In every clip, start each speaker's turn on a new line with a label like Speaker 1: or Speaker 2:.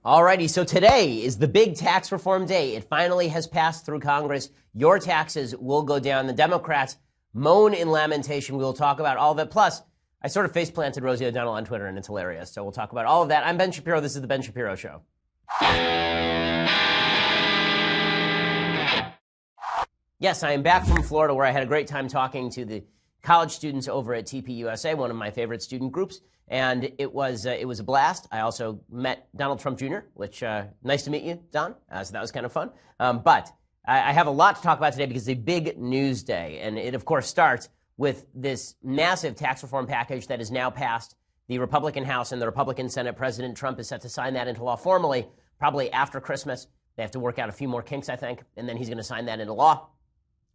Speaker 1: Alrighty, so today is the big tax reform day. It finally has passed through Congress. Your taxes will go down. The Democrats moan in lamentation. We will talk about all of it. Plus, I sort of face-planted Rosie O'Donnell on Twitter, and it's hilarious. So we'll talk about all of that. I'm Ben Shapiro. This is The Ben Shapiro Show. Yes, I am back from Florida, where I had a great time talking to the college students over at TPUSA, one of my favorite student groups. And it was a blast. I also met Donald Trump Jr., which, nice to meet you, Don. So that was kind of fun. But I have a lot to talk about today because it's a big news day. And it, of course, starts with this massive tax reform package that is now passed the Republican House and the Republican Senate. President Trump is set to sign that into law formally, probably after Christmas. They have to work out a few more kinks, I think, and then he's going to sign that into law.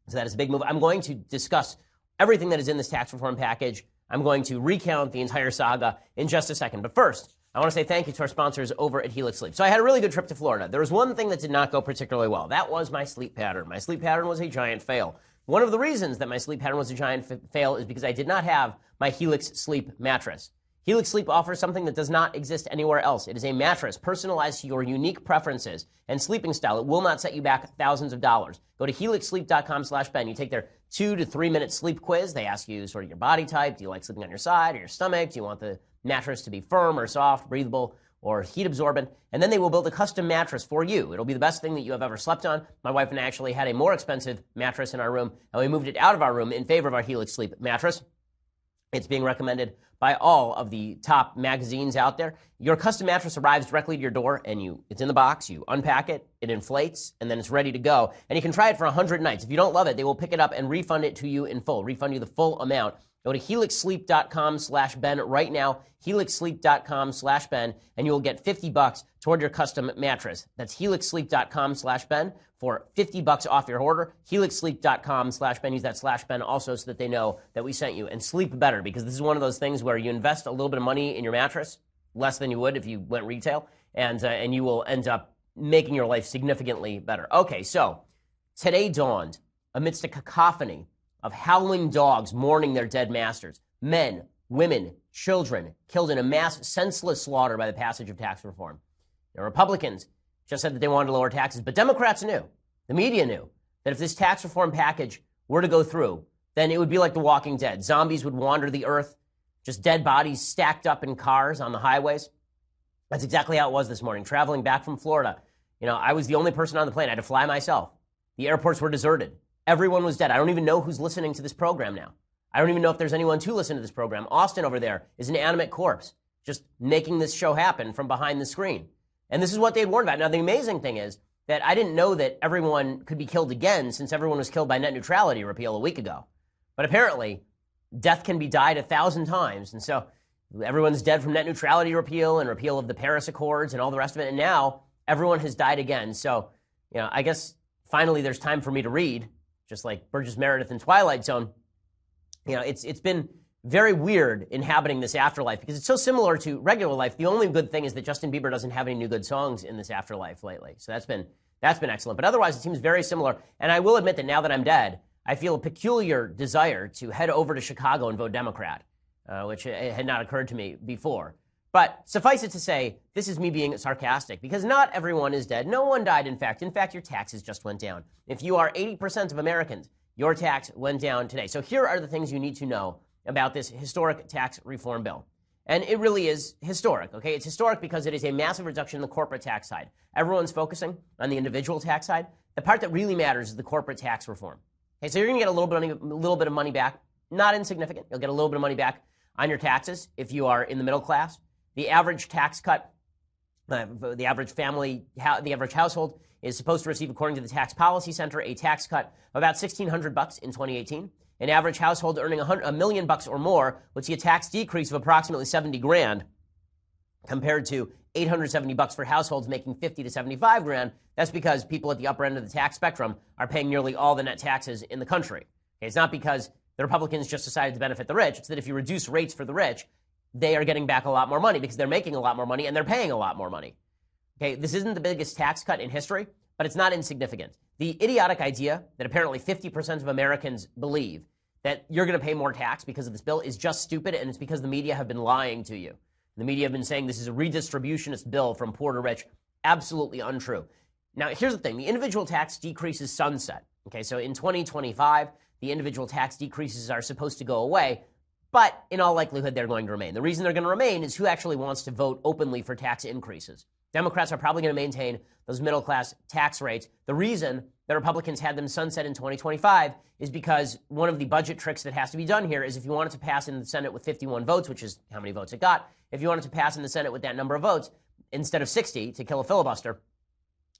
Speaker 1: So that is a big move. I'm going to discuss everything that is in this tax reform package. I'm going to recount the entire saga in just a second. But first, I want to say thank you to our sponsors over at Helix Sleep. So I had a really good trip to Florida. There was one thing that did not go particularly well. That was my sleep pattern. My sleep pattern was a giant fail. One of the reasons that my sleep pattern was a giant fail is because I did not have my Helix Sleep mattress. Helix Sleep offers something that does not exist anywhere else. It is a mattress personalized to your unique preferences and sleeping style. It will not set you back thousands of dollars. Go to helixsleep.com/Ben. You take their 2 to 3 minute sleep quiz. They ask you sort of your body type. Do you like sleeping on your side or your stomach? Do you want the mattress to be firm or soft, breathable, or heat absorbent? And then they will build a custom mattress for you. It'll be the best thing that you have ever slept on. My wife and I actually had a more expensive mattress in our room, and we moved it out of our room in favor of our Helix Sleep mattress. It's being recommended by all of the top magazines out there. Your custom mattress arrives directly to your door, and it's in the box. You unpack it, it inflates, and then it's ready to go. And you can try it for 100 nights. If you don't love it, they will pick it up and refund it to you in full, refund you the full amount. Go to helixsleep.com/Ben right now, helixsleep.com/Ben, and you will get $50 toward your custom mattress. That's helixsleep.com/Ben for $50 off your order. helixsleep.com/Ben. Use that /Ben also so that they know that we sent you. And sleep better, because this is one of those things where you invest a little bit of money in your mattress, less than you would if you went retail, and you will end up making your life significantly better. Okay, so today dawned amidst a cacophony of howling dogs mourning their dead masters. Men, women, children killed in a mass senseless slaughter by the passage of tax reform. The Republicans just said that they wanted to lower taxes, but Democrats knew, the media knew, that if this tax reform package were to go through, then it would be like The Walking Dead. Zombies would wander the earth, just dead bodies stacked up in cars on the highways. That's exactly how it was this morning. Traveling back from Florida, I was the only person on the plane. I had to fly myself. The airports were deserted. Everyone was dead. I don't even know who's listening to this program now. I don't even know if there's anyone to listen to this program. Austin over there is an animate corpse, just making this show happen from behind the screen. And this is what they had warned about. Now, the amazing thing is that I didn't know that everyone could be killed again, since everyone was killed by net neutrality repeal a week ago. But apparently, death can be died 1,000 times. And so everyone's dead from net neutrality repeal and repeal of the Paris Accords and all the rest of it. And now everyone has died again. So, I guess finally there's time for me to read, just like Burgess Meredith in Twilight Zone. It's been very weird inhabiting this afterlife because it's so similar to regular life. The only good thing is that Justin Bieber doesn't have any new good songs in this afterlife lately. So that's been excellent. But otherwise, it seems very similar. And I will admit that now that I'm dead, I feel a peculiar desire to head over to Chicago and vote Democrat, which had not occurred to me before. But suffice it to say, this is me being sarcastic, because not everyone is dead. No one died, in fact. In fact, your taxes just went down. If you are 80% of Americans, your tax went down today. So here are the things you need to know about this historic tax reform bill. And it really is historic, okay? It's historic because it is a massive reduction in the corporate tax side. Everyone's focusing on the individual tax side. The part that really matters is the corporate tax reform. Okay, so you're going to get a little bit of money back. Not insignificant. You'll get a little bit of money back on your taxes if you are in the middle class. The average tax cut, the average family, the average household is supposed to receive, according to the Tax Policy Center, a tax cut of about $1,600 in 2018. An average household earning $1 million or more would see a tax decrease of approximately $70,000, compared to $870 for households making $50,000 to $75,000. That's because people at the upper end of the tax spectrum are paying nearly all the net taxes in the country. Okay, it's not because the Republicans just decided to benefit the rich. It's that if you reduce rates for the rich, they are getting back a lot more money because they're making a lot more money and they're paying a lot more money. Okay, this isn't the biggest tax cut in history, but it's not insignificant. The idiotic idea that apparently 50% of Americans believe that you're going to pay more tax because of this bill is just stupid, and it's because the media have been lying to you. The media have been saying this is a redistributionist bill from poor to rich. Absolutely untrue. Now, here's the thing. The individual tax decreases sunset. Okay, so in 2025, the individual tax decreases are supposed to go away, but in all likelihood, they're going to remain. The reason they're going to remain is who actually wants to vote openly for tax increases. Democrats are probably going to maintain those middle-class tax rates. The reason that Republicans had them sunset in 2025 is because one of the budget tricks that has to be done here is if you want it to pass in the Senate with 51 votes, which is how many votes it got, if you want it to pass in the Senate with that number of votes, instead of 60 to kill a filibuster,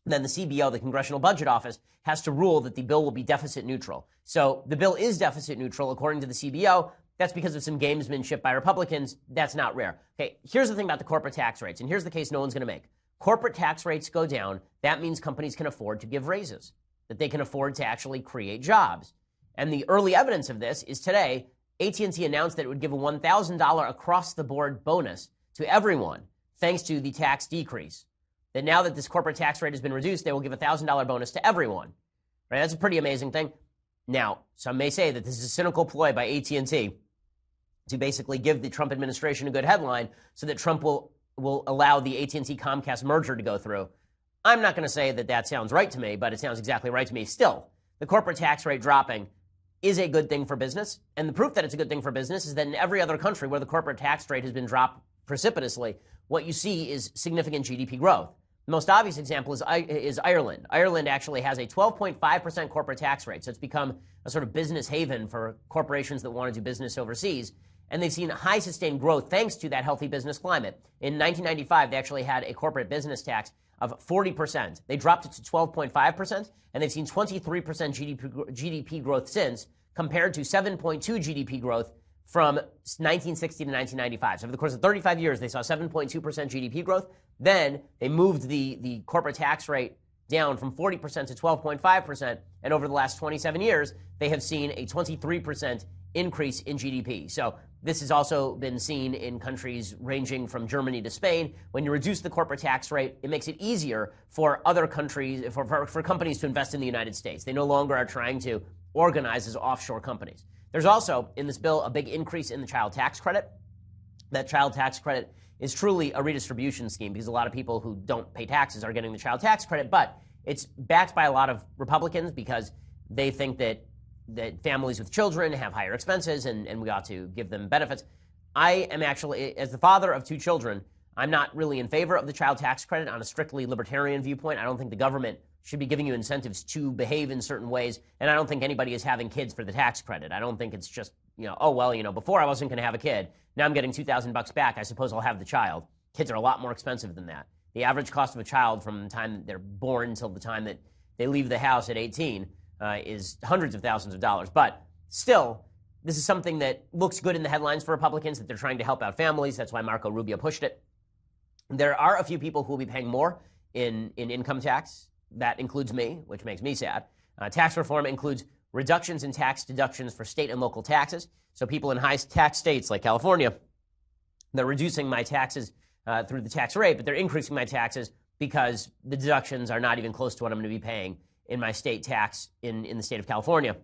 Speaker 1: then the CBO, the Congressional Budget Office, has to rule that the bill will be deficit neutral. So the bill is deficit neutral according to the CBO. That's because of some gamesmanship by Republicans. That's not rare. Okay, here's the thing about the corporate tax rates, and here's the case no one's going to make. Corporate tax rates go down. That means companies can afford to give raises, that they can afford to actually create jobs. And the early evidence of this is today, AT&T announced that it would give a $1,000 across-the-board bonus to everyone thanks to the tax decrease. That now that this corporate tax rate has been reduced, they will give a $1,000 bonus to everyone. Right? That's a pretty amazing thing. Now, some may say that this is a cynical ploy by AT&T to basically give the Trump administration a good headline so that Trump will allow the AT&T Comcast merger to go through. I'm not going to say that that sounds right to me, but it sounds exactly right to me. Still, the corporate tax rate dropping is a good thing for business. And the proof that it's a good thing for business is that in every other country where the corporate tax rate has been dropped precipitously, what you see is significant GDP growth. The most obvious example is Ireland. Ireland actually has a 12.5% corporate tax rate, so it's become a sort of business haven for corporations that want to do business overseas. And they've seen high sustained growth thanks to that healthy business climate. In 1995, they actually had a corporate business tax of 40%. They dropped it to 12.5%, and they've seen 23% GDP growth since, compared to 7.2 GDP growth from 1960 to 1995. So over the course of 35 years, they saw 7.2% GDP growth. Then they moved the corporate tax rate down from 40% to 12.5%. And over the last 27 years, they have seen a 23% increase in GDP. So this has also been seen in countries ranging from Germany to Spain. When you reduce the corporate tax rate, it makes it easier for other countries, for companies to invest in the United States. They no longer are trying to organize as offshore companies. There's also, in this bill, a big increase in the child tax credit. That child tax credit is truly a redistribution scheme because a lot of people who don't pay taxes are getting the child tax credit, but it's backed by a lot of Republicans because they think that families with children have higher expenses and we ought to give them benefits. I am actually, as the father of 2 children, I'm not really in favor of the child tax credit on a strictly libertarian viewpoint. I don't think the government should be giving you incentives to behave in certain ways, and I don't think anybody is having kids for the tax credit. I don't think it's just, before I wasn't going to have a kid, now I'm getting $2,000 back, I suppose I'll have the child. Kids are a lot more expensive than that. The average cost of a child from the time that they're born until the time that they leave the house at 18 is hundreds of thousands of dollars. But still, this is something that looks good in the headlines for Republicans, that they're trying to help out families. That's why Marco Rubio pushed it. There are a few people who will be paying more in income tax. That includes me, which makes me sad. Tax reform includes reductions in tax deductions for state and local taxes. So people in high tax states like California, they're reducing my taxes through the tax rate, but they're increasing my taxes because the deductions are not even close to what I'm going to be paying in my state tax in the state of California.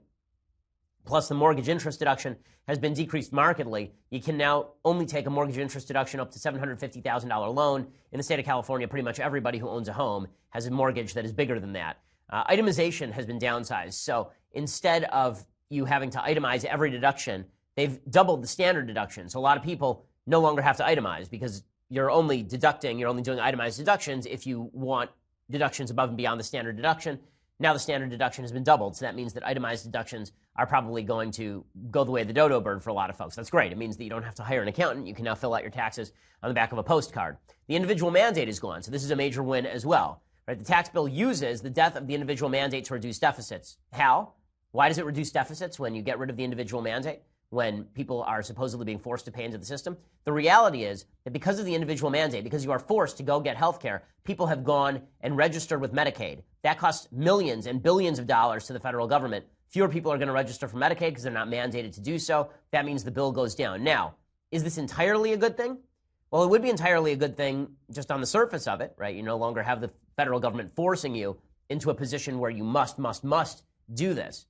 Speaker 1: Plus, the mortgage interest deduction has been decreased markedly. You can now only take a mortgage interest deduction up to $750,000 loan. In the state of California, pretty much everybody who owns a home has a mortgage that is bigger than that. Itemization has been downsized. So instead of you having to itemize every deduction, they've doubled the standard deduction. So a lot of people no longer have to itemize because you're only doing itemized deductions if you want deductions above and beyond the standard deduction. Now the standard deduction has been doubled, so that means that itemized deductions are probably going to go the way of the dodo bird for a lot of folks. That's great. It means that you don't have to hire an accountant. You can now fill out your taxes on the back of a postcard. The individual mandate is gone, so this is a major win as well. Right? The tax bill uses the death of the individual mandate to reduce deficits. How? Why does it reduce deficits when you get rid of the individual mandate? When people are supposedly being forced to pay into the system? The reality is that because of the individual mandate, because you are forced to go get health care, people have gone and registered with Medicaid. That costs millions and billions of dollars to the federal government. Fewer people are going to register for Medicaid because they're not mandated to do so. That means the bill goes down. Now, is this entirely a good thing? Well, it would be entirely a good thing just on the surface of it, right? You no longer have the federal government forcing you into a position where you must do this.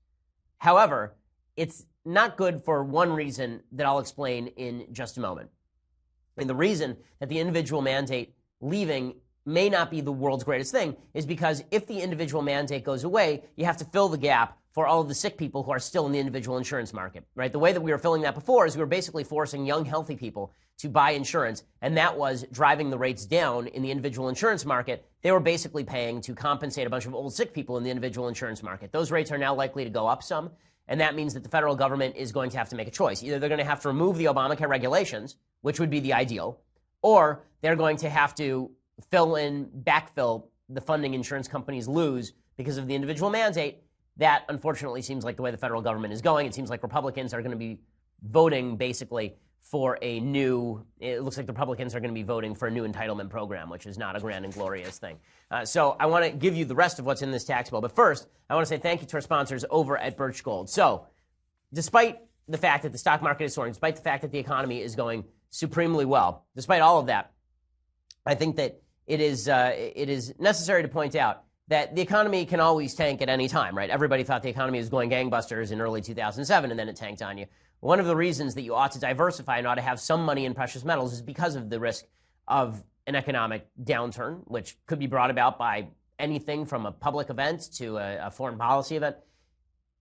Speaker 1: However, it's not good for one reason that I'll explain in just a moment. And the reason that the individual mandate leaving may not be the world's greatest thing is because if the individual mandate goes away, you have to fill the gap for all of the sick people who are still in the individual insurance market, right? The way that we were filling that before is we were basically forcing young, healthy people to buy insurance, and that was driving the rates down in the individual insurance market. They were basically paying to compensate a bunch of old, sick people in the individual insurance market. Those rates are now likely to go up some, and that means that the federal government is going to have to make a choice. Either they're going to have to remove the Obamacare regulations, which would be the ideal, or they're going to have to backfill the funding insurance companies lose because of the individual mandate. That, unfortunately, seems like the way the federal government is going. It seems like Republicans are going to be voting, basically, for it looks like the Republicans are going to be voting for a new entitlement program, which is not a grand and glorious thing. So I want to give you the rest of what's in this tax bill. But first, I want to say thank you to our sponsors over at Birch Gold. So despite the fact that the stock market is soaring, despite the fact that the economy is going supremely well, despite all of that, I think that it is necessary to point out that the economy can always tank at any time, right? Everybody thought the economy was going gangbusters in early 2007, and then it tanked on you. One of the reasons that you ought to diversify and ought to have some money in precious metals is because of the risk of an economic downturn, which could be brought about by anything from a public event to a foreign policy event.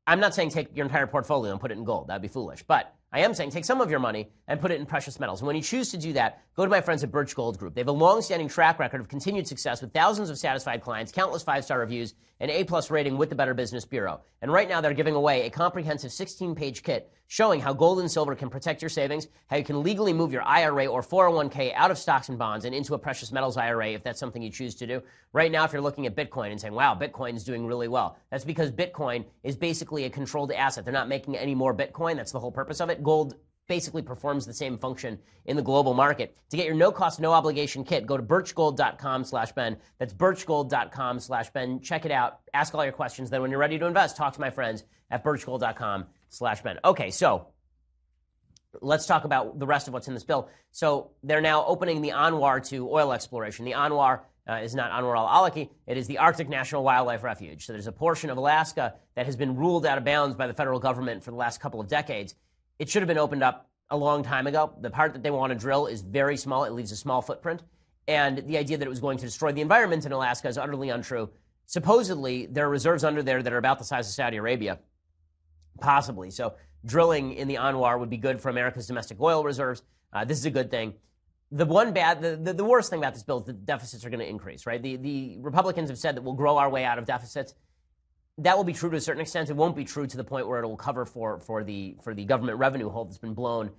Speaker 1: I'm not saying take your entire portfolio and put it in gold. That'd be foolish. But I am saying take some of your money and put it in precious metals. And when you choose to do that, go to my friends at Birch Gold Group. They have a long-standing track record of continued success with thousands of satisfied clients, countless 5-star reviews, and A-plus rating with the Better Business Bureau. And right now they're giving away a comprehensive 16-page kit showing how gold and silver can protect your savings, how you can legally move your IRA or 401k out of stocks and bonds and into a precious metals IRA if that's something you choose to do. Right now, if you're looking at Bitcoin and saying, wow, Bitcoin's doing really well, that's because Bitcoin is basically a controlled asset. They're not making any more Bitcoin. That's the whole purpose of it. Gold basically performs the same function in the global market. To get your no-cost, no-obligation kit, go to birchgold.com/Ben. That's birchgold.com/Ben. Check it out. Ask all your questions. Then when you're ready to invest, talk to my friends at birchgold.com/Ben. Okay, so let's talk about the rest of what's in this bill. So they're now opening the Anwar to oil exploration. The Anwar is not Anwar al-Awlaki. It is the Arctic National Wildlife Refuge. So there's a portion of Alaska that has been ruled out of bounds by the federal government for the last couple of decades. It should have been opened up a long time ago. The part that they want to drill is very small. It leaves a small footprint. And the idea that it was going to destroy the environment in Alaska is utterly untrue. Supposedly, there are reserves under there that are about the size of Saudi Arabia, possibly. So drilling in the Anwar would be good for America's domestic oil reserves. This is a good thing. The worst thing about this bill is the deficits are going to increase, right? The Republicans have said that we'll grow our way out of deficits. That will be true to a certain extent. It won't be true to the point where it will cover for the government revenue hole that's been blown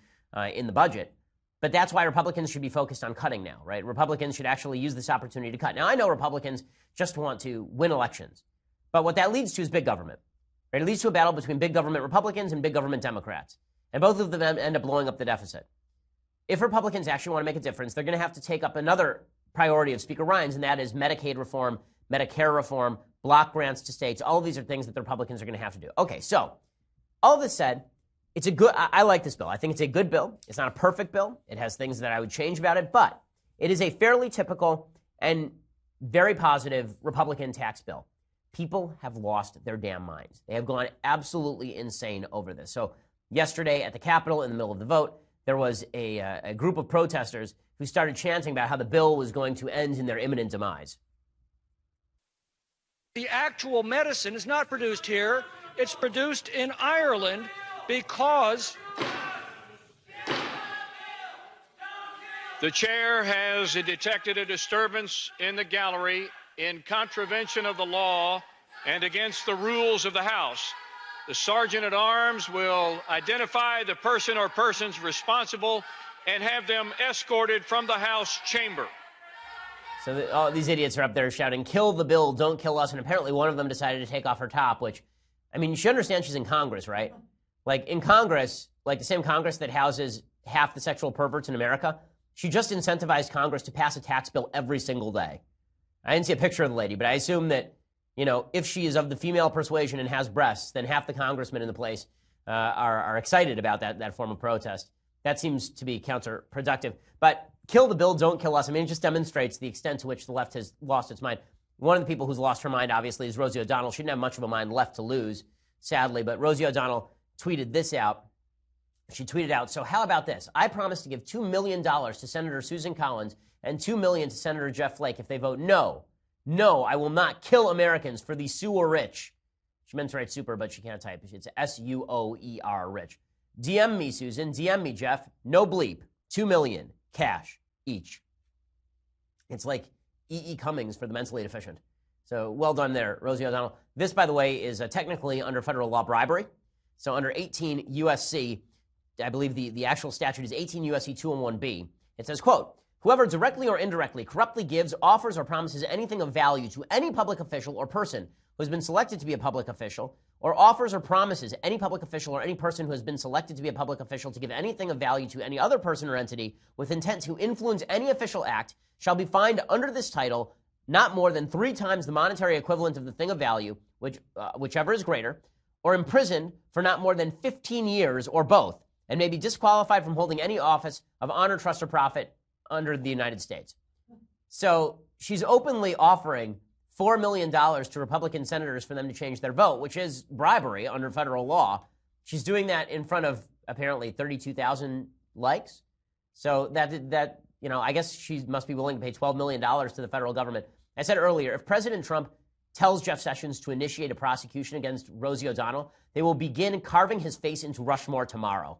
Speaker 1: in the budget. But that's why Republicans should be focused on cutting now, right? Republicans should actually use this opportunity to cut. Now, I know Republicans just want to win elections. But what that leads to is big government, right? It leads to a battle between big government Republicans and big government Democrats. And both of them end up blowing up the deficit. If Republicans actually want to make a difference, they're going to have to take up another priority of Speaker Ryan's, and that is Medicaid reform, Medicare reform, block grants to states. All of these are things that the Republicans are going to have to do. Okay, so all of this said, I like this bill. I think it's a good bill. It's not a perfect bill. It has things that I would change about it, but it is a fairly typical and very positive Republican tax bill. People have lost their damn minds. They have gone absolutely insane over this. So yesterday at the Capitol, in the middle of the vote, there was a group of protesters who started chanting about how the bill was going to end in their imminent demise.
Speaker 2: The actual medicine is not produced here. It's produced in Ireland because
Speaker 3: the chair has detected a disturbance in the gallery in contravention of the law and against the rules of the House. The Sergeant at Arms will identify the person or persons responsible and have them escorted from the House chamber.
Speaker 1: So all these idiots are up there shouting, kill the bill, don't kill us. And apparently one of them decided to take off her top, which, I mean, you should understand she's in Congress, right? Like in Congress, like the same Congress that houses half the sexual perverts in America, she just incentivized Congress to pass a tax bill every single day. I didn't see a picture of the lady, but I assume that, you know, if she is of the female persuasion and has breasts, then half the congressmen in the place are excited about that form of protest. That seems to be counterproductive. But kill the bill, don't kill us. I mean, it just demonstrates the extent to which the left has lost its mind. One of the people who's lost her mind, obviously, is Rosie O'Donnell. She didn't have much of a mind left to lose, sadly. But Rosie O'Donnell tweeted this out. She tweeted out, so how about this? I promise to give $2 million to Senator Susan Collins and $2 million to Senator Jeff Flake if they vote no. No, I will not kill Americans for the sewer rich. She meant to write super, but she can't type. It's S-U-O-E-R, rich. DM me, Susan. DM me, Jeff. No bleep. $2 million. Cash. Each. It's like E.E. Cummings for the mentally deficient. So well done there, Rosie O'Donnell. This, by the way, is technically under federal law bribery. So under 18 U.S.C., I believe the actual statute is 18 U.S.C. 201B. It says, quote, whoever directly or indirectly corruptly gives, offers, or promises anything of value to any public official or person who has been selected to be a public official, or offers or promises any public official or any person who has been selected to be a public official to give anything of value to any other person or entity with intent to influence any official act shall be fined under this title not more than 3 times the monetary equivalent of the thing of value, whichever is greater, or imprisoned for not more than 15 years or both, and may be disqualified from holding any office of honor, trust, or profit under the United States. So she's openly offering $4 million to Republican senators for them to change their vote, which is bribery under federal law. She's doing that in front of apparently 32,000 likes. So that I guess she must be willing to pay $12 million to the federal government. I said earlier, if President Trump tells Jeff Sessions to initiate a prosecution against Rosie O'Donnell, they will begin carving his face into Rushmore tomorrow.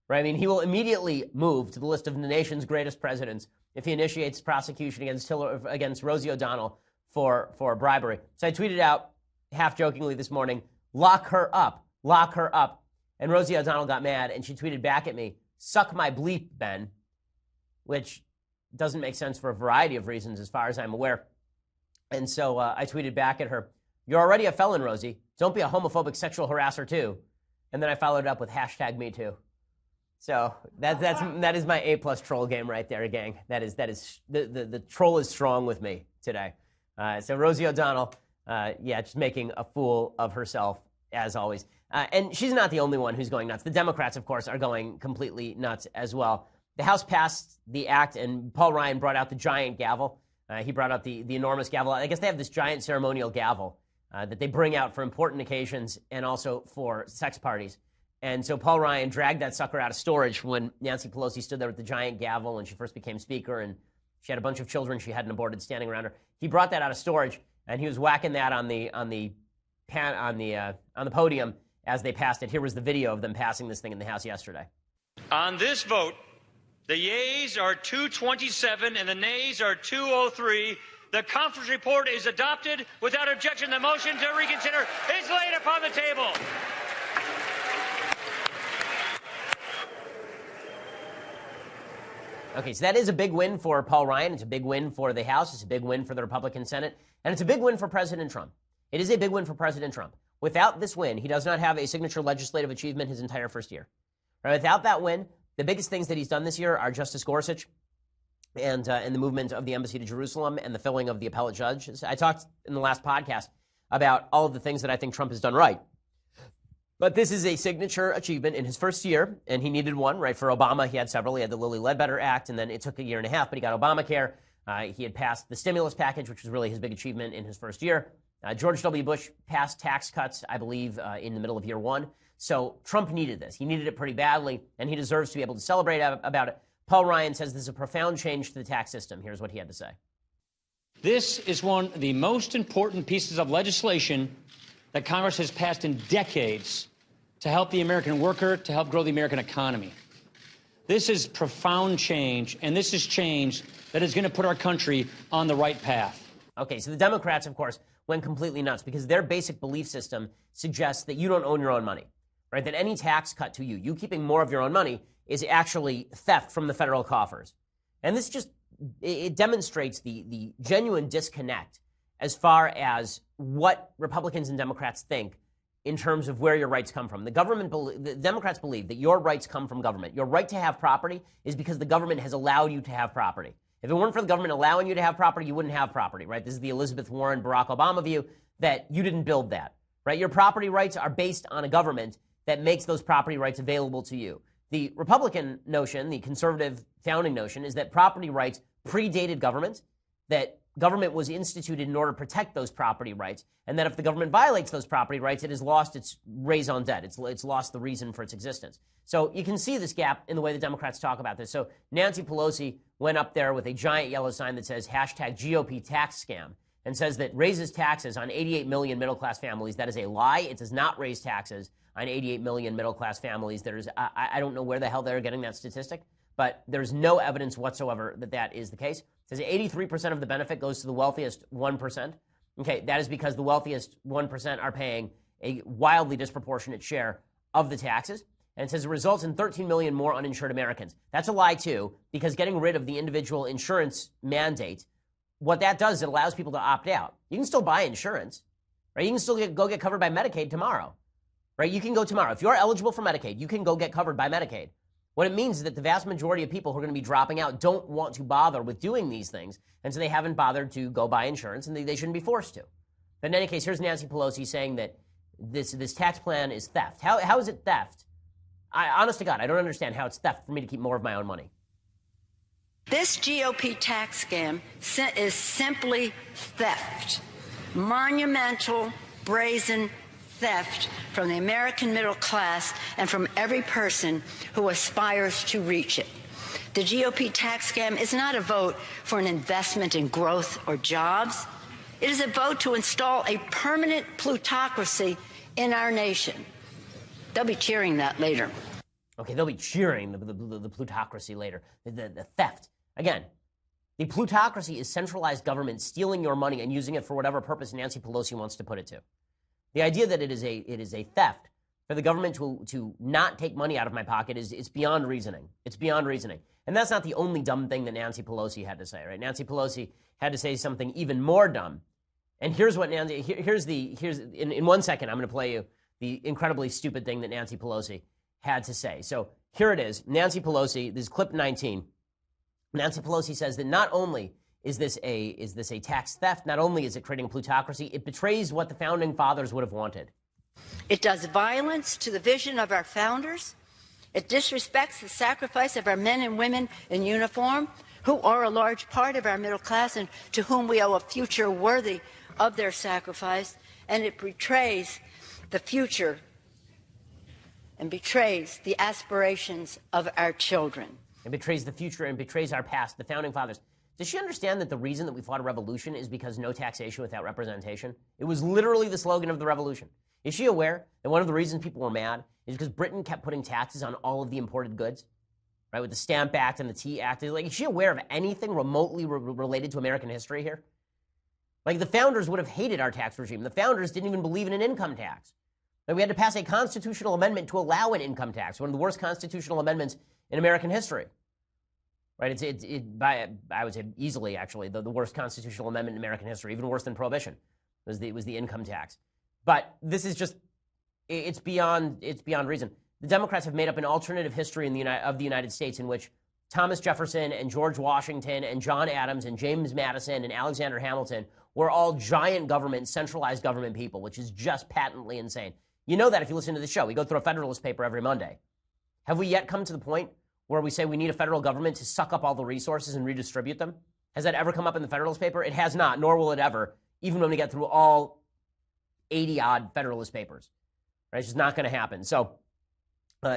Speaker 1: Right? I mean, he will immediately move to the list of the nation's greatest presidents if he initiates prosecution against Rosie O'Donnell for bribery. So I tweeted out, half jokingly this morning, lock her up, lock her up. And Rosie O'Donnell got mad, and she tweeted back at me, suck my bleep, Ben, which doesn't make sense for a variety of reasons as far as I'm aware. And so I tweeted back at her, you're already a felon, Rosie. Don't be a homophobic sexual harasser, too. And then I followed it up with hashtag me too. So that is my A+ troll game right there, gang. That is the troll is strong with me today. So Rosie O'Donnell, just making a fool of herself as always. And she's not the only one who's going nuts. The Democrats, of course, are going completely nuts as well. The House passed the act, and Paul Ryan brought out the giant gavel. He brought out the enormous gavel. I guess they have this giant ceremonial gavel that they bring out for important occasions and also for sex parties. And so Paul Ryan dragged that sucker out of storage when Nancy Pelosi stood there with the giant gavel when she first became speaker, and she had a bunch of children she hadn't aborted standing around her. He brought that out of storage, and he was whacking that on the podium as they passed it. Here was the video of them passing this thing in the House yesterday.
Speaker 4: On this vote, the yeas are 227 and the nays are 203. The conference report is adopted without objection. The motion to reconsider is laid upon the table.
Speaker 1: Okay, so that is a big win for Paul Ryan. It's a big win for the House. It's a big win for the Republican Senate. And it's a big win for President Trump. It is a big win for President Trump. Without this win, he does not have a signature legislative achievement his entire first year. Right? Without that win, the biggest things that he's done this year are Justice Gorsuch and the movement of the embassy to Jerusalem and the filling of the appellate judge. I talked in the last podcast about all of the things that I think Trump has done right. But this is a signature achievement in his first year, and he needed one, right? For Obama, he had several. He had the Lilly Ledbetter Act, and then it took a year and a half, but he got Obamacare. He had passed the stimulus package, which was really his big achievement in his first year. George W. Bush passed tax cuts, I believe, in the middle of year one. So Trump needed this. He needed it pretty badly, and he deserves to be able to celebrate about it. Paul Ryan says this is a profound change to the tax system. Here's what he had to say.
Speaker 5: This is one of the most important pieces of legislation that Congress has passed in decades to help the American worker, to help grow the American economy. This is profound change, and this is change that is going to put our country on the right path.
Speaker 1: Okay, so the Democrats, of course, went completely nuts because their basic belief system suggests that you don't own your own money, right? That any tax cut to you keeping more of your own money, is actually theft from the federal coffers. And this just, it demonstrates the genuine disconnect as far as what Republicans and Democrats think in terms of where your rights come from. The Democrats believe that your rights come from government. Your right to have property is because the government has allowed you to have property. If it weren't for the government allowing you to have property, you wouldn't have property, right? This is the Elizabeth Warren, Barack Obama view that you didn't build that, right? Your property rights are based on a government that makes those property rights available to you. The Republican notion, the conservative founding notion, is that property rights predated government, that government was instituted in order to protect those property rights, and that if the government violates those property rights, it has lost its raison d'etre. It's lost the reason for its existence. So you can see this gap in the way the Democrats talk about this. So Nancy Pelosi went up there with a giant yellow sign that says hashtag GOP tax scam and says that raises taxes on 88 million middle-class families. That is a lie. It does not raise taxes on 88 million middle-class families. I don't know where the hell they're getting that statistic, but there's no evidence whatsoever that that is the case. It says 83% of the benefit goes to the wealthiest 1%. Okay, that is because the wealthiest 1% are paying a wildly disproportionate share of the taxes. And it says it results in 13 million more uninsured Americans. That's a lie, too, because getting rid of the individual insurance mandate, what that does, it allows people to opt out. You can still buy insurance, right? You can still go get covered by Medicaid tomorrow, right? You can go tomorrow. If you're eligible for Medicaid, you can go get covered by Medicaid. What it means is that the vast majority of people who are going to be dropping out don't want to bother with doing these things, and so they haven't bothered to go buy insurance, and they shouldn't be forced to. But in any case, here's Nancy Pelosi saying that this tax plan is theft. How is it theft? Honest to God, I don't understand how it's theft for me to keep more of my own money.
Speaker 6: This GOP tax scam is simply theft. Monumental, brazen theft from the American middle class and from every person who aspires to reach it. The GOP tax scam is not a vote for an investment in growth or jobs. It is a vote to install a permanent plutocracy in our nation. They'll be cheering that later.
Speaker 1: Okay, they'll be cheering the plutocracy later, the theft. Again, the plutocracy is centralized government stealing your money and using it for whatever purpose Nancy Pelosi wants to put it to. The idea that it is a theft for the government to not take money out of my pocket it's beyond reasoning. It's beyond reasoning. And that's not the only dumb thing that Nancy Pelosi had to say, right? Nancy Pelosi had to say something even more dumb. And here's what in 1 second, I'm going to play you the incredibly stupid thing that Nancy Pelosi had to say. So here it is. Nancy Pelosi, this is clip 19. Nancy Pelosi says that not only is this a tax theft, not only is it creating a plutocracy, it betrays what the founding fathers would have wanted.
Speaker 6: It does violence to the vision of our founders. It disrespects the sacrifice of our men and women in uniform, who are a large part of our middle class and to whom we owe a future worthy of their sacrifice. And it betrays the future and betrays the aspirations of our children.
Speaker 1: It betrays the future and betrays our past, the founding fathers. Does she understand that the reason that we fought a revolution is because no taxation without representation? It was literally the slogan of the revolution. Is she aware that one of the reasons people were mad is because Britain kept putting taxes on all of the imported goods, right, with the Stamp Act and the Tea Act? Like, is she aware of anything remotely related to American history here? Like, the founders would have hated our tax regime. The founders didn't even believe in an income tax. Like, we had to pass a constitutional amendment to allow an income tax, one of the worst constitutional amendments in American history. Right? I would say easily, actually, the worst constitutional amendment in American history, even worse than Prohibition, was the income tax. But this is just, it's beyond reason. The Democrats have made up an alternative history of the United States in which Thomas Jefferson and George Washington and John Adams and James Madison and Alexander Hamilton were all giant government, centralized government people, which is just patently insane. You know that if you listen to the show. We go through a Federalist paper every Monday. Have we yet come to the point where we say we need a federal government to suck up all the resources and redistribute them? Has that ever come up in the Federalist paper? It has not, nor will it ever, even when we get through all 80-odd Federalist papers. Right? It's just not going to happen. So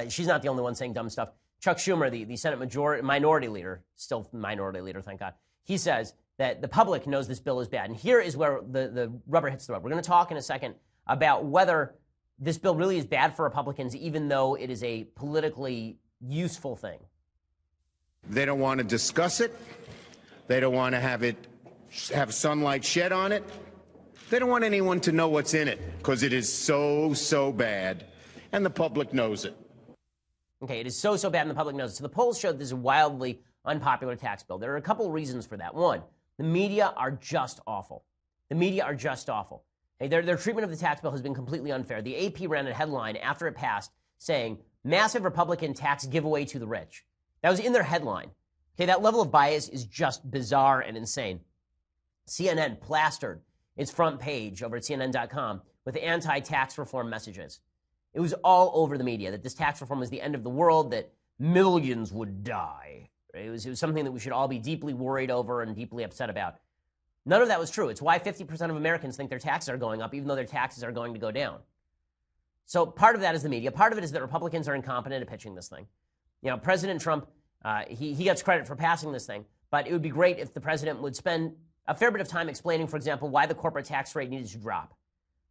Speaker 1: she's not the only one saying dumb stuff. Chuck Schumer, the Senate minority leader, still minority leader, thank God, he says that the public knows this bill is bad. And here is where the rubber hits the road. We're going to talk in a second about whether this bill really is bad for Republicans, even though it is a politically useful thing.
Speaker 7: They don't want to discuss it. They don't want to have sunlight shed on it. They don't want anyone to know what's in it because it is so bad, and the public knows it.
Speaker 1: Okay, it is so bad and the public knows it. So the polls show this is a wildly unpopular tax bill. There are a couple of reasons for that. One, the media are just awful. The media are just awful. Hey, their treatment of the tax bill has been completely unfair. The AP ran a headline after it passed saying, massive Republican tax giveaway to the rich. That was in their headline. Okay, that level of bias is just bizarre and insane. CNN plastered its front page over at CNN.com with anti-tax reform messages. It was all over the media that this tax reform was the end of the world, that millions would die. It was something that we should all be deeply worried over and deeply upset about. None of that was true. It's why 50% of Americans think their taxes are going up, even though their taxes are going to go down. So part of that is the media. Part of it is that Republicans are incompetent at pitching this thing. You know, President Trump, he gets credit for passing this thing, but it would be great if the president would spend a fair bit of time explaining, for example, why the corporate tax rate needed to drop.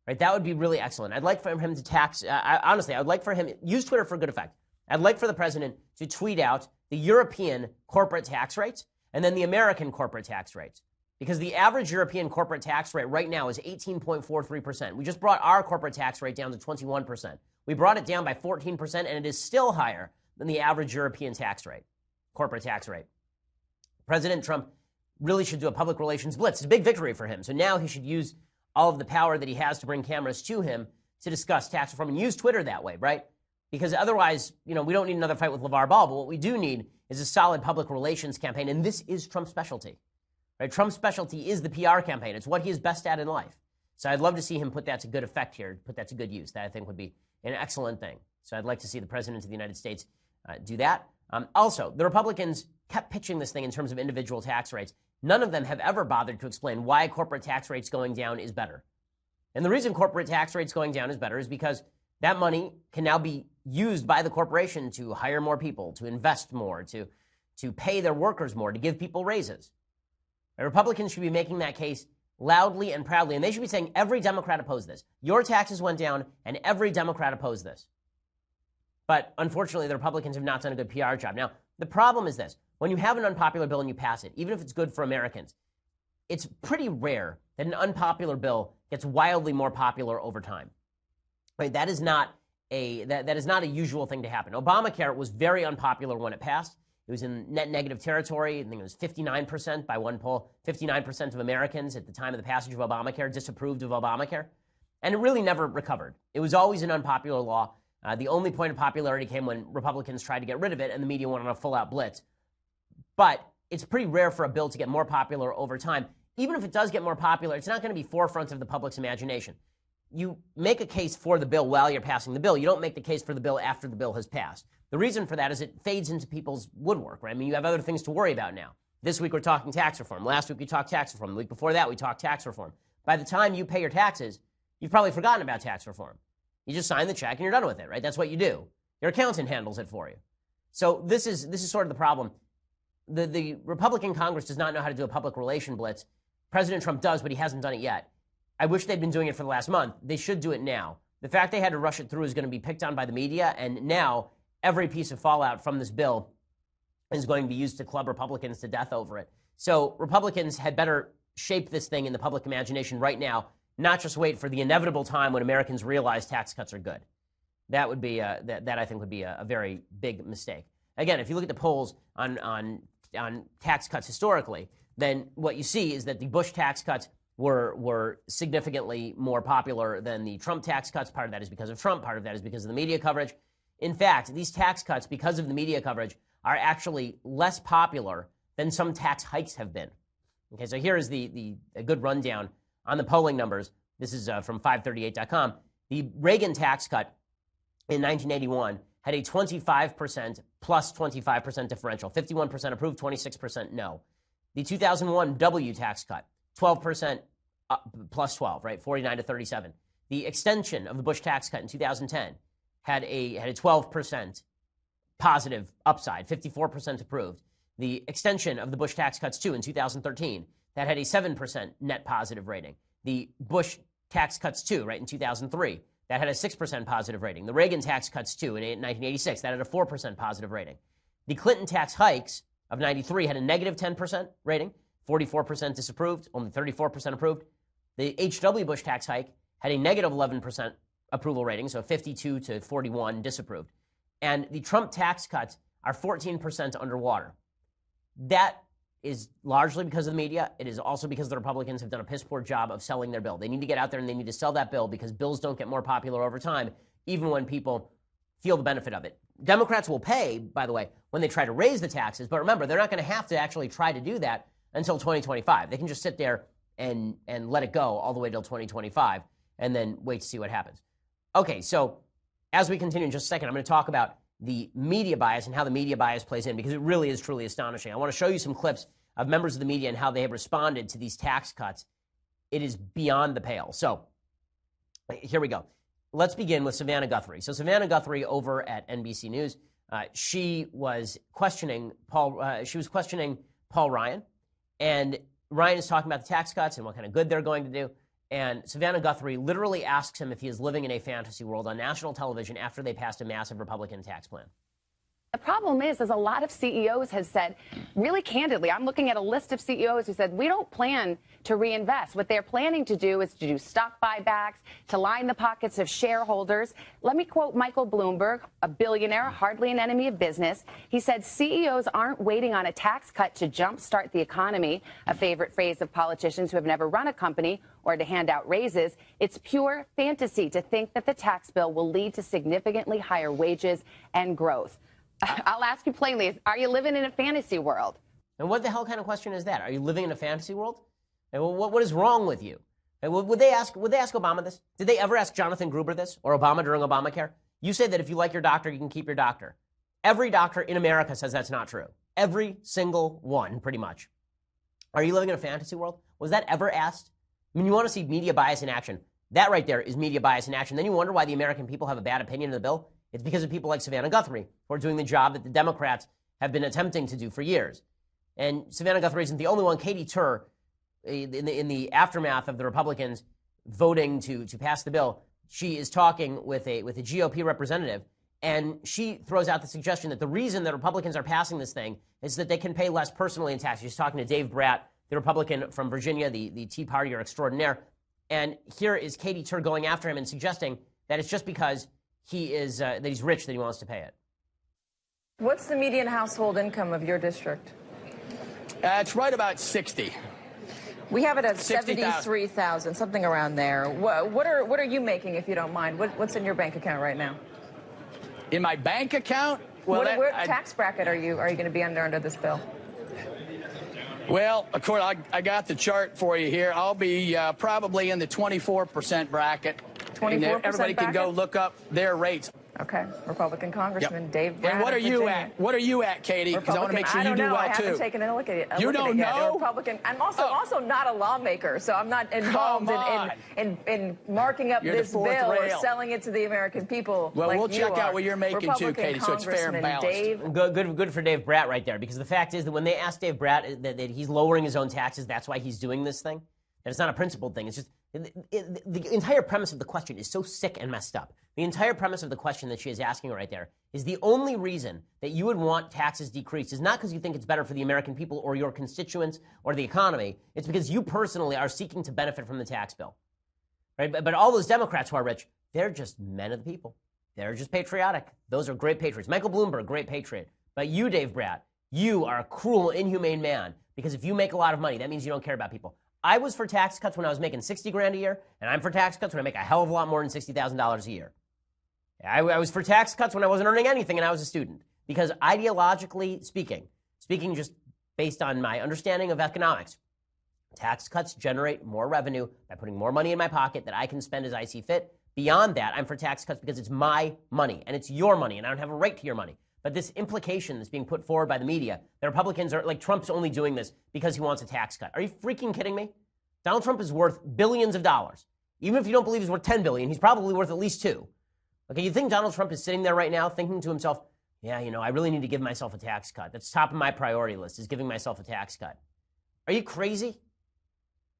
Speaker 1: Right? That would be really excellent. I'd like for him to tax, honestly, I would like for him, use Twitter for good effect. I'd like for the president to tweet out the European corporate tax rates and then the American corporate tax rates. Because the average European corporate tax rate right now is 18.43%. We just brought our corporate tax rate down to 21%. We brought it down by 14%, and it is still higher than the average European tax rate, corporate tax rate. President Trump really should do a public relations blitz. It's a big victory for him. So now he should use all of the power that he has to bring cameras to him to discuss tax reform and use Twitter that way, right? Because otherwise, you know, we don't need another fight with LeVar Ball, but what we do need is a solid public relations campaign, and this is Trump's specialty. Right? Trump's specialty is the PR campaign. It's what he is best at in life. So I'd love to see him put that to good effect here, put that to good use. That I think would be an excellent thing. So I'd like to see the President of the United States do that. Also, the Republicans kept pitching this thing in terms of individual tax rates. None of them have ever bothered to explain why corporate tax rates going down is better. And the reason corporate tax rates going down is better is because that money can now be used by the corporation to hire more people, to invest more, to pay their workers more, to give people raises. The Republicans should be making that case loudly and proudly, and they should be saying every Democrat opposed this. Your taxes went down, and every Democrat opposed this. But unfortunately, the Republicans have not done a good PR job. Now, the problem is this. When you have an unpopular bill and you pass it, even if it's good for Americans, it's pretty rare that an unpopular bill gets wildly more popular over time. Right? That is not a usual thing to happen. Obamacare was very unpopular when it passed. It was in net negative territory. I think it was 59% by one poll. 59% of Americans at the time of the passage of Obamacare disapproved of Obamacare. And it really never recovered. It was always an unpopular law. The only point of popularity came when Republicans tried to get rid of it and the media went on a full-out blitz. But it's pretty rare for a bill to get more popular over time. Even if it does get more popular, it's not going to be forefront of the public's imagination. You make a case for the bill while you're passing the bill. You don't make the case for the bill after the bill has passed. The reason for that is it fades into people's woodwork, right? I mean, you have other things to worry about now. This week we're talking tax reform. Last week we talked tax reform. The week before that we talked tax reform. By the time you pay your taxes, you've probably forgotten about tax reform. You just sign the check and you're done with it, right? That's what you do. Your accountant handles it for you. So this is sort of the problem. The Republican Congress does not know how to do a public relation blitz. President Trump does, but he hasn't done it yet. I wish they'd been doing it for the last month. They should do it now. The fact they had to rush it through is going to be picked on by the media, and now every piece of fallout from this bill is going to be used to club Republicans to death over it. So Republicans had better shape this thing in the public imagination right now, not just wait for the inevitable time when Americans realize tax cuts are good. That would be that I think would be a very big mistake. Again, if you look at the polls on tax cuts historically, then what you see is that the Bush tax cuts were significantly more popular than the Trump tax cuts. Part of that is because of Trump. Part of that is because of the media coverage. In fact, these tax cuts, because of the media coverage, are actually less popular than some tax hikes have been. Okay, so here is a good rundown on the polling numbers. This is from 538.com. The Reagan tax cut in 1981 had a 25% plus 25% differential. 51% approved, 26% no. The 2001 W tax cut, 12% plus 12, right? 49 to 37. The extension of the Bush tax cut in 2010 had a 12% positive upside, 54% approved. The extension of the Bush tax cuts too in 2013, that had a 7% net positive rating. The Bush tax cuts too, right, in 2003, that had a 6% positive rating. The Reagan tax cuts too in 1986, that had a 4% positive rating. The Clinton tax hikes of 93 had a negative 10% rating, 44% disapproved, only 34% approved. The H.W. Bush tax hike had a negative 11% approval rating, so 52 to 41 disapproved. And the Trump tax cuts are 14% underwater. That is largely because of the media. It is also because the Republicans have done a piss-poor job of selling their bill. They need to get out there and they need to sell that bill because bills don't get more popular over time, even when people feel the benefit of it. Democrats will pay, by the way, when they try to raise the taxes, but remember, they're not going to have to actually try to do that until 2025. They can just sit there and let it go all the way till 2025 and then wait to see what happens. Okay, so as we continue in just a second, I'm going to talk about the media bias and how the media bias plays in because it really is truly astonishing. I want to show you some clips of members of the media and how they have responded to these tax cuts, it is beyond the pale. So here we go. Let's begin with Savannah Guthrie. So Savannah Guthrie over at NBC News, she was questioning Paul Ryan, and Ryan is talking about the tax cuts and what kind of good they're going to do. And Savannah Guthrie literally asks him if he is living in a fantasy world on national television after they passed a massive Republican tax plan.
Speaker 8: The problem is a lot of CEOs have said, really candidly, I'm looking at a list of CEOs who said, we don't plan to reinvest. What they're planning to do is to do stock buybacks, to line the pockets of shareholders. Let me quote Michael Bloomberg, a billionaire, hardly an enemy of business. He said, CEOs aren't waiting on a tax cut to jumpstart the economy, a favorite phrase of politicians who have never run a company, or to hand out raises. It's pure fantasy to think that the tax bill will lead to significantly higher wages and growth. I'll ask you plainly, are you living in a fantasy world?
Speaker 1: And what the hell kind of question is that? Are you living in a fantasy world? And what is wrong with you? And would they ask Obama this? Did they ever ask Jonathan Gruber this or Obama during Obamacare? You say that if you like your doctor, you can keep your doctor. Every doctor in America says that's not true. Every single one, pretty much. Are you living in a fantasy world? Was that ever asked? I mean, you want to see media bias in action. That right there is media bias in action. Then you wonder why the American people have a bad opinion of the bill. It's because of people like Savannah Guthrie who are doing the job that the Democrats have been attempting to do for years. And Savannah Guthrie isn't the only one. Katie Tur, in the aftermath of the Republicans voting to pass the bill, she is talking with a GOP representative, and she throws out the suggestion that the reason that Republicans are passing this thing is that they can pay less personally in taxes. She's talking to Dave Bratt, the Republican from Virginia, the Tea Partier extraordinaire. And here is Katie Tur going after him and suggesting that it's just because that he's rich that he wants to pay it.
Speaker 9: What's the median household income of your district?
Speaker 10: It's right about 60.
Speaker 9: We have it at 73,000, something around there. What are you making, if you don't mind? What's in your bank account right now?
Speaker 10: In my bank account? Well,
Speaker 9: what tax bracket are you going to be under this bill?
Speaker 10: Well, of course, I got the chart for you here. I'll be probably in the 24% bracket.
Speaker 9: 24%
Speaker 10: Everybody can go look up their rates.
Speaker 9: Okay. Republican Congressman Dave Bratt.
Speaker 10: And what are you at? What are you at, Katie? Because I want to make sure you do well, too.
Speaker 9: I haven't taken a look at it.
Speaker 10: You don't know?
Speaker 9: Republican. I'm also not a lawmaker, so I'm not involved in marking up this bill or selling it to the American people.
Speaker 10: Well, we'll check out what you're making, too, Katie, so it's fair and balanced.
Speaker 1: Good for Dave Bratt right there, because the fact is that when they asked Dave Bratt that he's lowering his own taxes, that's why he's doing this thing, and it's not a principled thing. It's just the entire premise of the question is so sick and messed up. The entire premise of the question that she is asking right there is the only reason that you would want taxes decreased is not because you think it's better for the American people or your constituents or the economy. It's because you personally are seeking to benefit from the tax bill. Right? But all those Democrats who are rich, they're just men of the people. They're just patriotic. Those are great patriots. Michael Bloomberg, great patriot. But you, Dave Bratt, you are a cruel, inhumane man, because if you make a lot of money, that means you don't care about people. I was for tax cuts when I was making $60,000 a year, and I'm for tax cuts when I make a hell of a lot more than $60,000 a year. I was for tax cuts when I wasn't earning anything and I was a student, because ideologically speaking just based on my understanding of economics, tax cuts generate more revenue by putting more money in my pocket that I can spend as I see fit. Beyond that, I'm for tax cuts because it's my money and it's your money and I don't have a right to your money. But this implication that's being put forward by the media, that Republicans are like Trump's only doing this because he wants a tax cut. Are you freaking kidding me? Donald Trump is worth billions of dollars. Even if you don't believe he's worth $10 billion, he's probably worth at least $2 billion. Okay, you think Donald Trump is sitting there right now thinking to himself, yeah, I really need to give myself a tax cut. That's top of my priority list, is giving myself a tax cut. Are you crazy?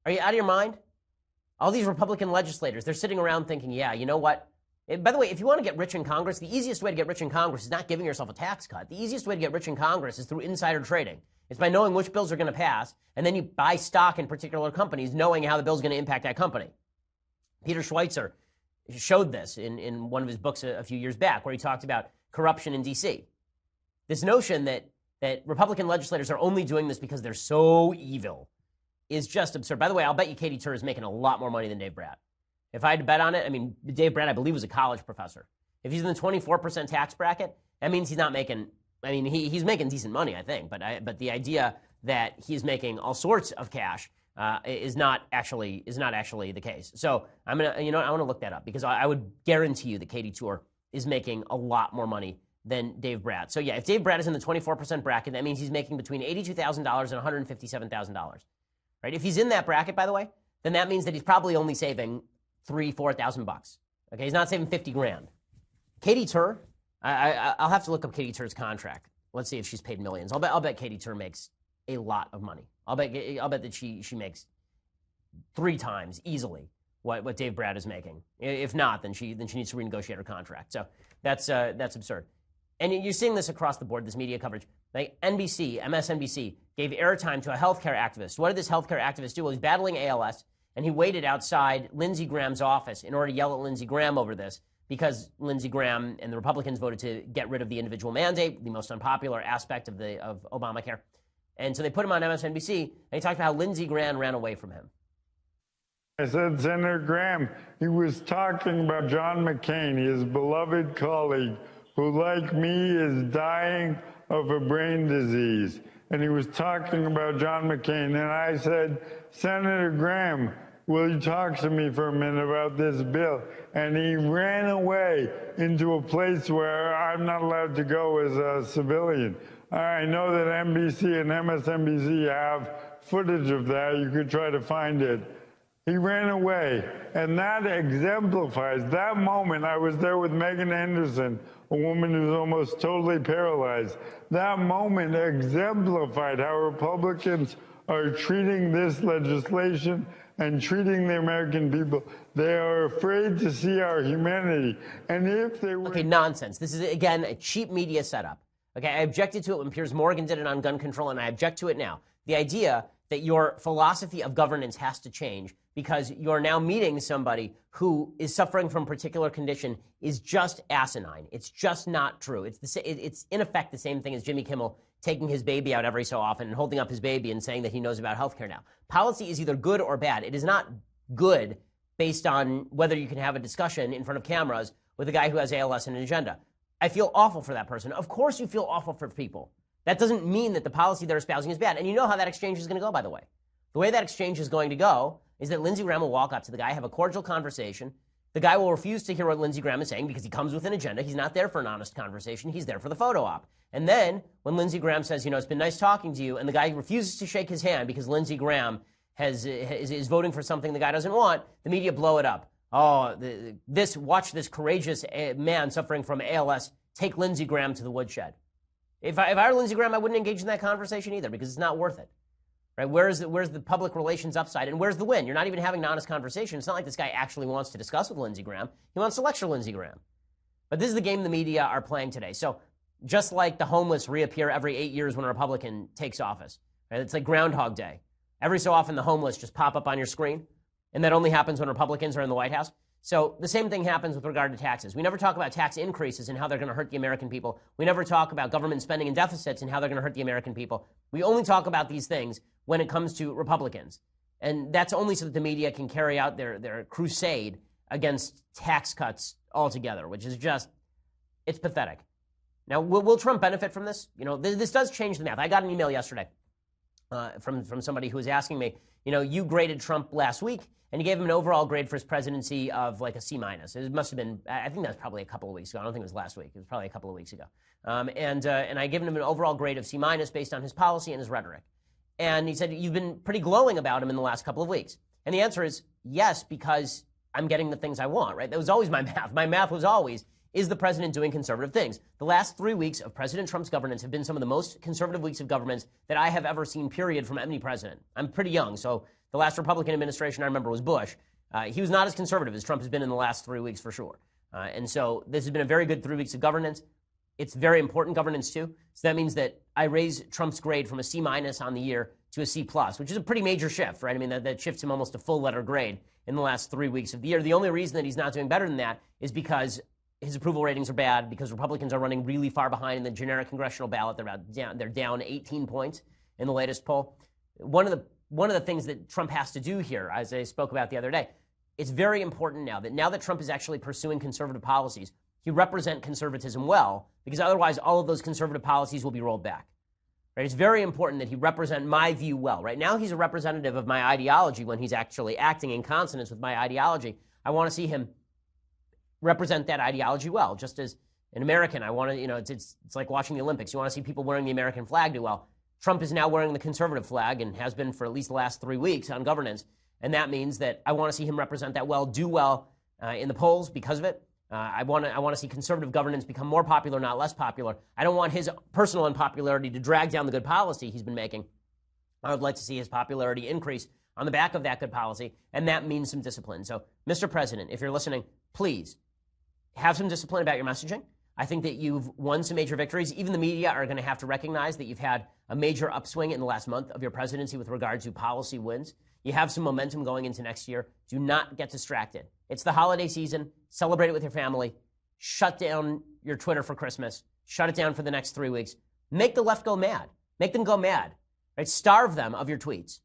Speaker 1: Are you out of your mind? All these Republican legislators, they're sitting around thinking, yeah, you know what? By the way, if you want to get rich in Congress, the easiest way to get rich in Congress is not giving yourself a tax cut. The easiest way to get rich in Congress is through insider trading. It's by knowing which bills are going to pass, and then you buy stock in particular companies, knowing how the bill is going to impact that company. Peter Schweitzer showed this in one of his books a few years back, where he talked about corruption in D.C. This notion that Republican legislators are only doing this because they're so evil is just absurd. By the way, I'll bet you Katie Tur is making a lot more money than Dave Bratt. If I had to bet on it, I mean, Dave Bratt, I believe, was a college professor. If he's in the 24% tax bracket, that means he's not making, I mean, he's making decent money, I think. But the idea that he's making all sorts of cash is not actually the case. So I want to look that up, because I would guarantee you that Katie Tur is making a lot more money than Dave Brat. So yeah, if Dave Brat is in the 24% bracket, that means he's making between $82,000 and $157,000. Right? If he's in that bracket, by the way, then that means that he's probably only saving $4,000. Okay, he's not saving 50 grand. Katie Tur, I'll have to look up Katie Tur's contract. Let's see if she's paid millions. I'll bet Katie Tur makes a lot of money. I'll bet that she makes 3 times easily what Dave Brat is making. If not, then she needs to renegotiate her contract. So that's absurd. And you're seeing this across the board, this media coverage. Like NBC, MSNBC gave airtime to a healthcare activist. What did this healthcare activist do? Well, he's battling ALS, and he waited outside Lindsey Graham's office in order to yell at Lindsey Graham over this, because Lindsey Graham and the Republicans voted to get rid of the individual mandate, the most unpopular aspect of Obamacare. And so they put him on MSNBC, and he talked about how Lindsey Graham ran away from him.
Speaker 11: I said, Senator Graham, he was talking about John McCain, his beloved colleague, who, like me, is dying of a brain disease. And he was talking about John McCain. And I said, Senator Graham, will you talk to me for a minute about this bill? And he ran away into a place where I'm not allowed to go as a civilian. I know that NBC and MSNBC have footage of that. You could try to find it. He ran away, and that exemplifies that moment. I was there with Megan Anderson, a woman who's almost totally paralyzed. That moment exemplified how Republicans are treating this legislation and treating the American people. They are afraid to see our humanity. And if they were...
Speaker 1: Okay, nonsense. This is, again, a cheap media setup. Okay, I objected to it when Piers Morgan did it on gun control, and I object to it now. The idea that your philosophy of governance has to change because you're now meeting somebody who is suffering from a particular condition is just asinine. It's just not true. It's in effect the same thing as Jimmy Kimmel taking his baby out every so often and holding up his baby and saying that he knows about healthcare now. Policy is either good or bad. It is not good based on whether you can have a discussion in front of cameras with a guy who has ALS and an agenda. I feel awful for that person. Of course you feel awful for people. That doesn't mean that the policy they're espousing is bad. And you know how that exchange is going to go, by the way. The way that exchange is going to go is that Lindsey Graham will walk up to the guy, have a cordial conversation. The guy will refuse to hear what Lindsey Graham is saying because he comes with an agenda. He's not there for an honest conversation. He's there for the photo op. And then when Lindsey Graham says, it's been nice talking to you, and the guy refuses to shake his hand because Lindsey Graham is voting for something the guy doesn't want, the media blow it up. Oh, watch this courageous man suffering from ALS take Lindsey Graham to the woodshed. If I were Lindsey Graham, I wouldn't engage in that conversation either because it's not worth it. Right? Where's the public relations upside and where's the win? You're not even having an honest conversation. It's not like this guy actually wants to discuss with Lindsey Graham. He wants to lecture Lindsey Graham. But this is the game the media are playing today. So just like the homeless reappear every 8 years when a Republican takes office, right? It's like Groundhog Day. Every so often the homeless just pop up on your screen, and that only happens when Republicans are in the White House. So the same thing happens with regard to taxes. We never talk about tax increases and how they're going to hurt the American people. We never talk about government spending and deficits and how they're going to hurt the American people. We only talk about these things when it comes to Republicans. And that's only so that the media can carry out their crusade against tax cuts altogether, which is just, it's pathetic. Now, will Trump benefit from this? This does change the math. I got an email yesterday from somebody who was asking me, you graded Trump last week, and you gave him an overall grade for his presidency of like a C-. It must have been, I think that was probably a couple of weeks ago. I don't think it was last week. It was probably a couple of weeks ago. And I gave him an overall grade of C- based on his policy and his rhetoric. And he said, you've been pretty glowing about him in the last couple of weeks. And the answer is yes, because I'm getting the things I want, right? That was always my math. My math was always, is the president doing conservative things? The last 3 weeks of President Trump's governance have been some of the most conservative weeks of governance that I have ever seen, period, from any president. I'm pretty young, so the last Republican administration I remember was Bush. He was not as conservative as Trump has been in the last 3 weeks for sure. And so this has been a very good 3 weeks of governance. It's very important governance too. So that means that I raise Trump's grade from a C- on the year to a C+, which is a pretty major shift, right? I mean, that shifts him almost a full letter grade in the last 3 weeks of the year. The only reason that he's not doing better than that is because his approval ratings are bad, because Republicans are running really far behind in the generic congressional ballot. They're down 18 points in the latest poll. One of the things that Trump has to do here, as I spoke about the other day, it's very important now that Trump is actually pursuing conservative policies, he represent conservatism well, because otherwise all of those conservative policies will be rolled back. Right? It's very important that he represent my view well. Right now he's a representative of my ideology when he's actually acting in consonance with my ideology. I want to see him represent that ideology well, just as An American, I want to, it's like watching the Olympics. You want to see people wearing the American flag do well. Trump is now wearing the conservative flag and has been for at least the last 3 weeks on governance. And that means that I want to see him represent that well, do well in the polls because of it. I want to see conservative governance become more popular, not less popular. I don't want his personal unpopularity to drag down the good policy he's been making. I would like to see his popularity increase on the back of that good policy, and that means some discipline. So, Mr. President, if you're listening, please have some discipline about your messaging. I think that you've won some major victories. Even the media are going to have to recognize that you've had a major upswing in the last month of your presidency with regard to policy wins. You have some momentum going into next year. Do not get distracted. It's the holiday season. Celebrate it with your family. Shut down your Twitter for Christmas. Shut it down for the next 3 weeks. Make the left go mad. Make them go mad. Right? Starve them of your tweets.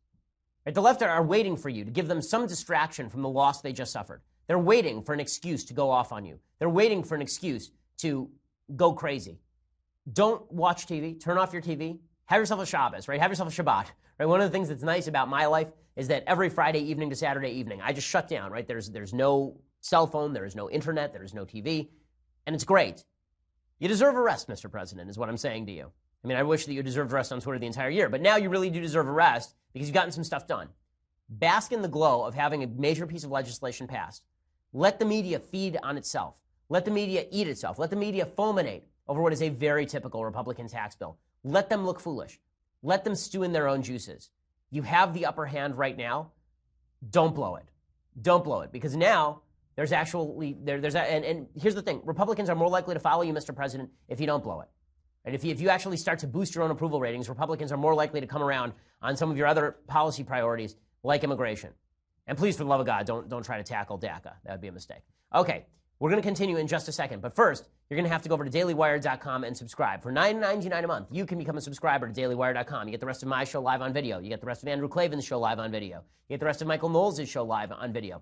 Speaker 1: Right? The left are waiting for you to give them some distraction from the loss they just suffered. They're waiting for an excuse to go off on you. They're waiting for an excuse to go crazy. Don't watch TV. Turn off your TV. Have yourself a Shabbos, right? Have yourself a Shabbat. Right? One of the things that's nice about my life is that every Friday evening to Saturday evening, I just shut down, right? There's no cell phone, there is no internet, there is no TV, and it's great. You deserve a rest, Mr. President, is what I'm saying to you. I mean, I wish that you deserved rest on Twitter the entire year, but now you really do deserve a rest because you've gotten some stuff done. Bask in the glow of having a major piece of legislation passed. Let the media feed on itself. Let the media eat itself. Let the media fulminate over what is a very typical Republican tax bill. Let them look foolish. Let them stew in their own juices. You have the upper hand right now. Don't blow it. Don't blow it, because now there's actually and here's the thing: Republicans are more likely to follow you, Mr. President, if you don't blow it. And if you actually start to boost your own approval ratings, Republicans are more likely to come around on some of your other policy priorities, like immigration. And please, for the love of God, don't try to tackle DACA. That would be a mistake. Okay, we're going to continue in just a second. But first, you're going to have to go over to dailywire.com and subscribe. For $9.99 a month, you can become a subscriber to dailywire.com. You get the rest of my show live on video. You get the rest of Andrew Klavan's show live on video. You get the rest of Michael Knowles' show live on video.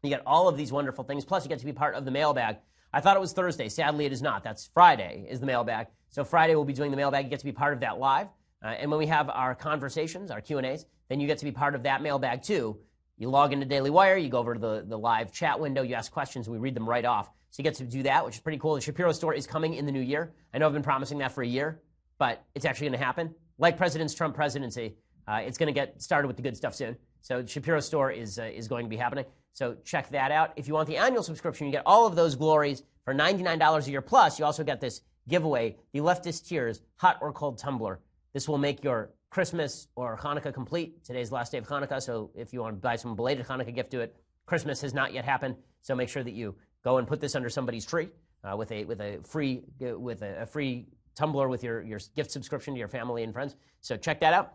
Speaker 1: You get all of these wonderful things. Plus, you get to be part of the mailbag. I thought it was Thursday. Sadly, it is not. That's Friday is the mailbag. So Friday, we'll be doing the mailbag. You get to be part of that live. And when we have our conversations, our Q&As, then you get to be part of that mailbag, too. You log into Daily Wire, you go over to the live chat window, you ask questions, and we read them right off. So you get to do that, which is pretty cool. The Shapiro store is coming in the new year. I know I've been promising that for a year, but it's actually going to happen. Like President Trump's presidency, it's going to get started with the good stuff soon. So the Shapiro store is going to be happening. So check that out. If you want the annual subscription, you get all of those glories for $99 a year. Plus, you also get this giveaway, the Leftist Tears Hot or Cold Tumbler. This will make your Christmas or Hanukkah complete. Today's the last day of Hanukkah, so if you want to buy some belated Hanukkah gift to it, Christmas has not yet happened. So make sure that you go and put this under somebody's tree with a free tumbler with your gift subscription to your family and friends. So check that out.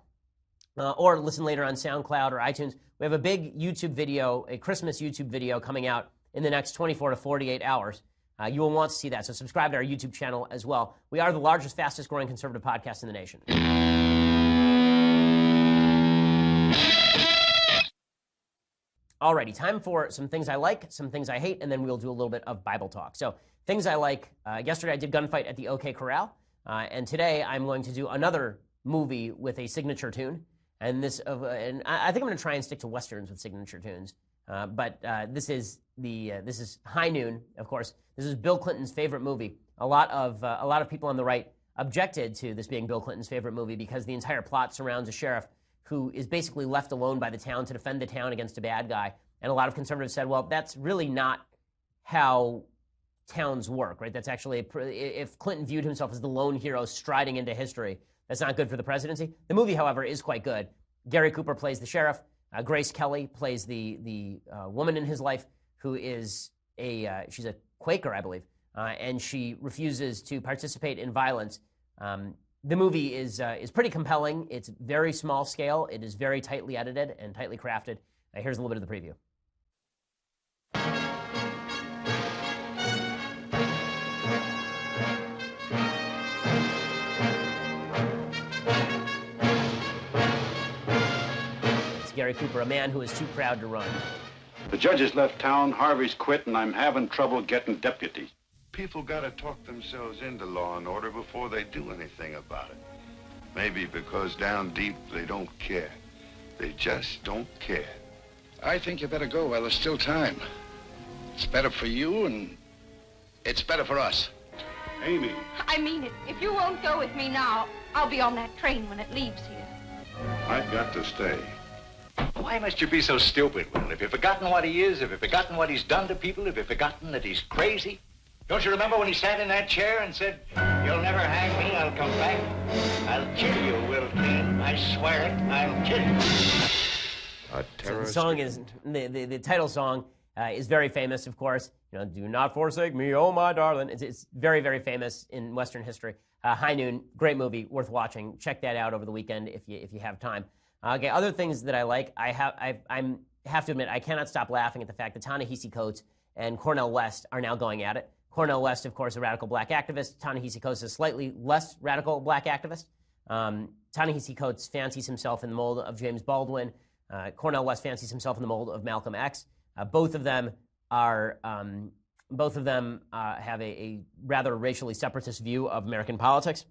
Speaker 1: Or listen later on SoundCloud or iTunes. We have a big YouTube video, a Christmas YouTube video coming out in the next 24 to 48 hours. You will want to see that. So subscribe to our YouTube channel as well. We are the largest, fastest growing conservative podcast in the nation. Alrighty, time for some things I like, some things I hate, and then we'll do a little bit of Bible talk. So things I like, yesterday I did Gunfight at the OK Corral, and today I'm going to do another movie with a signature tune. And and I think I'm going to try and stick to Westerns with signature tunes. But this is High Noon, of course. This is Bill Clinton's favorite movie. A lot of people on the right objected to this being Bill Clinton's favorite movie because the entire plot surrounds a sheriff who is basically left alone by the town to defend the town against a bad guy. And a lot of conservatives said, well, that's really not how towns work, right? That's actually, if Clinton viewed himself as the lone hero striding into history, that's not good for the presidency. The movie, however, is quite good. Gary Cooper plays the sheriff. Grace Kelly plays the woman in his life who is she's a Quaker, I believe, and she refuses to participate in violence. The movie is pretty compelling. It's very small scale. It is very tightly edited and tightly crafted. Here's a little bit of the preview. It's Gary Cooper, a man who is too proud to run.
Speaker 12: The judges left town, Harvey's quit, and I'm having trouble getting deputies.
Speaker 13: People gotta talk themselves into law and order before they do anything about it. Maybe because down deep they don't care. They just don't care.
Speaker 14: I think you better go while there's still time. It's better for you and it's better for us.
Speaker 13: Amy.
Speaker 15: I mean it. If you won't go with me now, I'll be on that train when it leaves here.
Speaker 13: I've got to stay.
Speaker 14: Why must you be so stupid, Will? Have you forgotten what he is? Have you forgotten what he's done to people? Have you forgotten that he's crazy? Don't you remember when he sat in that chair and said, "You'll never hang me, I'll come back. I'll kill you, Will Clinton. I swear it, I'll kill you."
Speaker 1: So the song is, the title song is very famous, of course. You know, "Do not forsake me, oh my darling." It's very, very famous in Western history. High Noon, great movie, worth watching. Check that out over the weekend if you have time. Okay, other things that I like, I have to admit, I cannot stop laughing at the fact that Ta-Nehisi Coates and Cornel West are now going at it. Cornel West, of course, a radical black activist. Ta-Nehisi Coates is a slightly less radical black activist. Ta-Nehisi Coates fancies himself in the mold of James Baldwin. Cornel West fancies himself in the mold of Malcolm X. Both of them have a rather racially separatist view of American politics.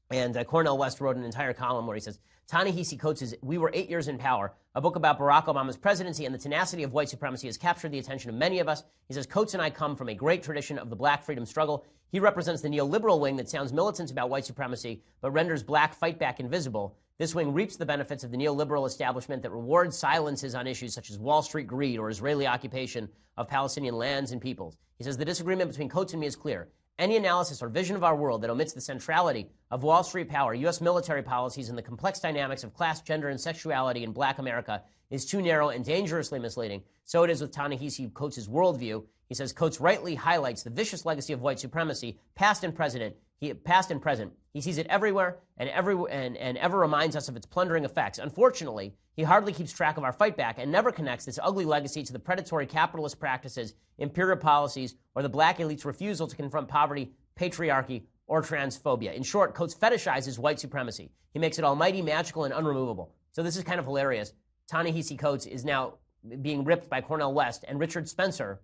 Speaker 1: And Cornel West wrote an entire column where he says, Ta-Nehisi Coates' "We Were 8 Years in Power," a book about Barack Obama's presidency and the tenacity of white supremacy, has captured the attention of many of us. He says, "Coates and I come from a great tradition of the black freedom struggle. He represents the neoliberal wing that sounds militant about white supremacy, but renders black fight back invisible. This wing reaps the benefits of the neoliberal establishment that rewards silences on issues such as Wall Street greed or Israeli occupation of Palestinian lands and peoples." He says, "The disagreement between Coates and me is clear. Any analysis or vision of our world that omits the centrality of Wall Street power, U.S. military policies, and the complex dynamics of class, gender, and sexuality in black America is too narrow and dangerously misleading. So it is with Ta-Nehisi Coates' worldview." He says, "Coates rightly highlights the vicious legacy of white supremacy, past and present. He sees it everywhere and ever reminds us of its plundering effects. Unfortunately, he hardly keeps track of our fight back and never connects this ugly legacy to the predatory capitalist practices, imperial policies, or the black elite's refusal to confront poverty, patriarchy, or transphobia. In short, Coates fetishizes white supremacy. He makes it almighty, magical, and unremovable." So this is kind of hilarious. Ta-Nehisi Coates is now being ripped by Cornel West, and Richard Spencer,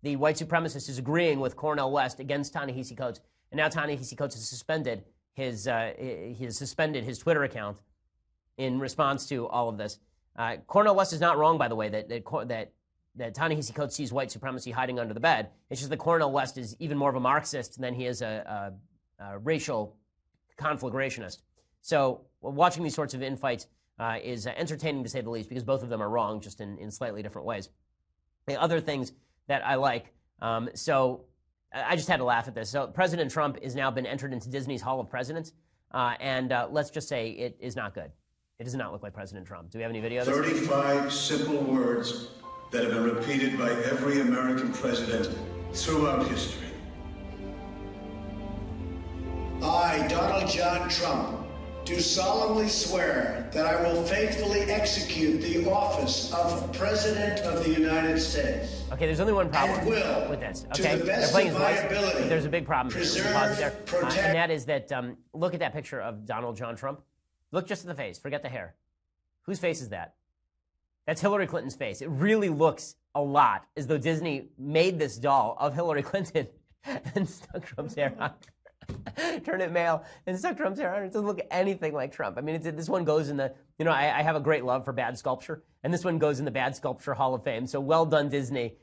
Speaker 1: the white supremacist, is agreeing with Cornel West against Ta-Nehisi Coates. And now Ta-Nehisi Coates has suspended his Twitter account in response to all of this. Cornel West is not wrong, by the way, that Ta-Nehisi Coates sees white supremacy hiding under the bed. It's just that Cornel West is even more of a Marxist than he is a racial conflagrationist. So watching these sorts of infights is entertaining, to say the least, because both of them are wrong, just in slightly different ways. The other things that I like, so I just had to laugh at this. So President Trump has now been entered into Disney's Hall of Presidents, and let's just say it is not good. It does not look like President Trump. Do we have any video of this?
Speaker 16: 35 simple words that have been repeated by every American president throughout history. I, Donald John Trump, do solemnly swear that I will faithfully execute the office of President of the United States.
Speaker 1: Okay, there's only one problem with this. Okay, they're playing his voice, but there's a big problem. Pause there. And that is that, look at that picture of Donald John Trump. Look just at the face. Forget the hair. Whose face is that? That's Hillary Clinton's face. It really looks a lot as though Disney made this doll of Hillary Clinton and stuck Trump's hair on. Turn it male and stuck Trump's hair on. It doesn't look anything like Trump. I mean, this one goes in the, I have a great love for bad sculpture, and this one goes in the Bad Sculpture Hall of Fame. So well done, Disney.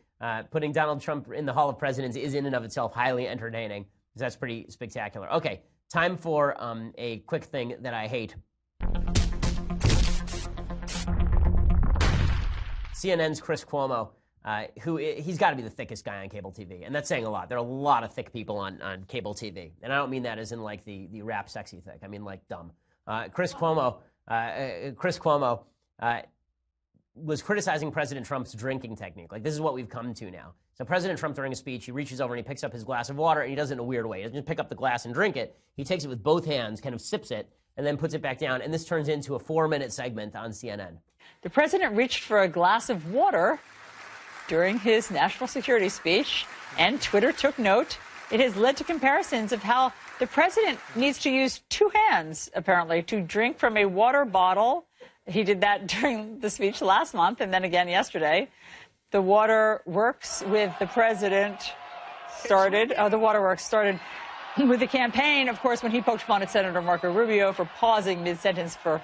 Speaker 1: Putting Donald Trump in the Hall of Presidents is in and of itself highly entertaining. That's pretty spectacular. Okay, time for a quick thing that I hate. CNN's Chris Cuomo, he's got to be the thickest guy on cable TV, and that's saying a lot. There are a lot of thick people on cable TV, and I don't mean that as in like the rap sexy thick. I mean like dumb. Chris Cuomo was criticizing President Trump's drinking technique. Like, this is what we've come to now. So President Trump, during a speech, he reaches over and he picks up his glass of water, and he does it in a weird way. He doesn't just pick up the glass and drink it. He takes it with both hands, kind of sips it, and then puts it back down, and this turns into a 4-minute segment on CNN.
Speaker 17: The president reached for a glass of water during his national security speech, and Twitter took note. It has led to comparisons of how the president needs to use 2 hands, apparently, to drink from a water bottle. He did that during the speech last month and then again yesterday. The Waterworks with the president started. The Waterworks started with the campaign, of course, when he poked fun at Senator Marco Rubio for pausing mid-sentence for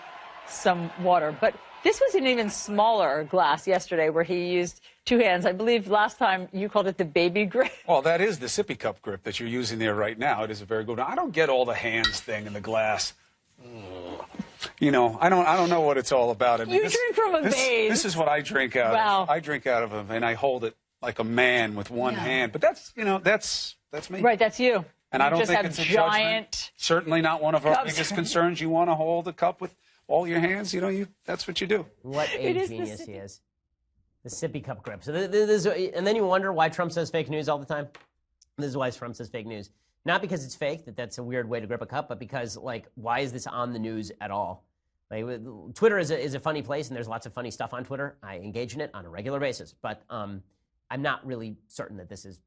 Speaker 17: some water. But This was an even smaller glass yesterday where he used two hands. I believe last time you called it the baby grip.
Speaker 18: Well, that is the sippy cup grip that you're using there right now. It is a very good one. I don't get all the hands thing in the glass. You know, I don't know what it's all about. I mean,
Speaker 17: You drink from a vase.
Speaker 18: This is what I drink out of. I drink out of them, and I hold it like a man with one hand. But that's, you know, that's me.
Speaker 17: Right, that's you.
Speaker 18: And I don't
Speaker 17: just
Speaker 18: think
Speaker 17: have
Speaker 18: it's a
Speaker 17: giant
Speaker 18: judgment. Certainly not one of our
Speaker 17: cups.
Speaker 18: biggest concerns. You want to hold a cup with all your hands, you know, that's what you do.
Speaker 1: What a genius he is. The sippy cup grip. So and then you wonder why Trump says fake news all the time. This is why Trump says fake news. Not because it's fake, that's a weird way to grip a cup, but because, like, why is this on the news at all? Like, Twitter is a funny place, and there's lots of funny stuff on Twitter. I engage in it on a regular basis, but I'm not really certain that this is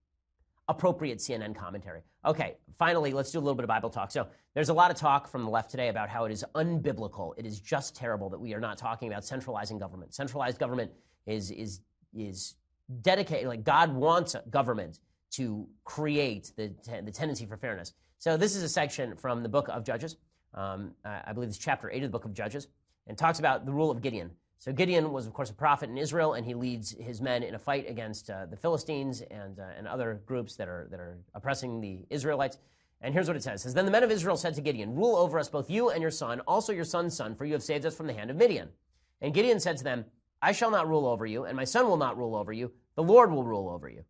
Speaker 1: appropriate CNN commentary. Okay, finally, let's do a little bit of Bible talk. So there's a lot of talk from the left today about how it is unbiblical. It is just terrible that we are not talking about centralizing government. Centralized government is dedicated, like God wants government to create the tendency for fairness. So this is a section from the book of Judges. I believe it's chapter 8 of the book of Judges, and talks about the rule of Gideon. So Gideon was, of course, a prophet in Israel, and he leads his men in a fight against the Philistines and other groups that are oppressing the Israelites. And here's what it says. It says, "Then the men of Israel said to Gideon, 'Rule over us, both you and your son, also your son's son, for you have saved us from the hand of Midian.' And Gideon said to them, 'I shall not rule over you, and my son will not rule over you. The Lord will rule over you.'"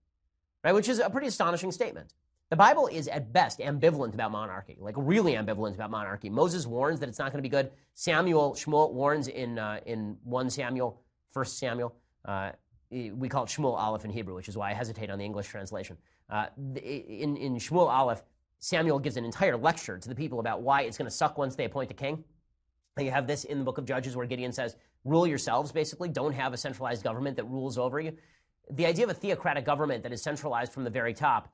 Speaker 1: Right, which is a pretty astonishing statement. The Bible is, at best, ambivalent about monarchy, like really ambivalent about monarchy. Moses warns that it's not going to be good. Shmuel warns in 1 Samuel, 1 Samuel. We call it Shmuel Aleph in Hebrew, which is why I hesitate on the English translation. In Shmuel Aleph, Samuel gives an entire lecture to the people about why it's going to suck once they appoint a king. And you have this in the book of Judges where Gideon says, rule yourselves, basically. Don't have a centralized government that rules over you. The idea of a theocratic government that is centralized from the very top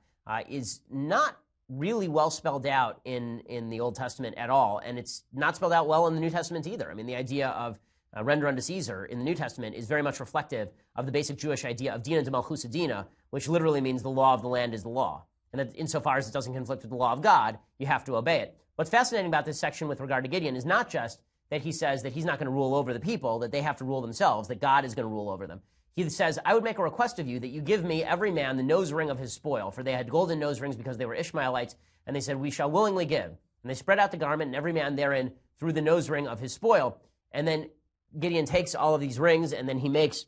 Speaker 1: is not really well spelled out in the Old Testament at all, and it's not spelled out well in the New Testament either. I mean, the idea of render unto Caesar in the New Testament is very much reflective of the basic Jewish idea of dina de malchus dina, which literally means the law of the land is the law. And that insofar as it doesn't conflict with the law of God, you have to obey it. What's fascinating about this section with regard to Gideon is not just that he says that he's not going to rule over the people, that they have to rule themselves, that God is going to rule over them. He says, "I would make a request of you that you give me every man the nose ring of his spoil, for they had golden nose rings because they were Ishmaelites, and they said, we shall willingly give. And they spread out the garment, and every man therein threw the nose ring of his spoil." And then Gideon takes all of these rings, and then he makes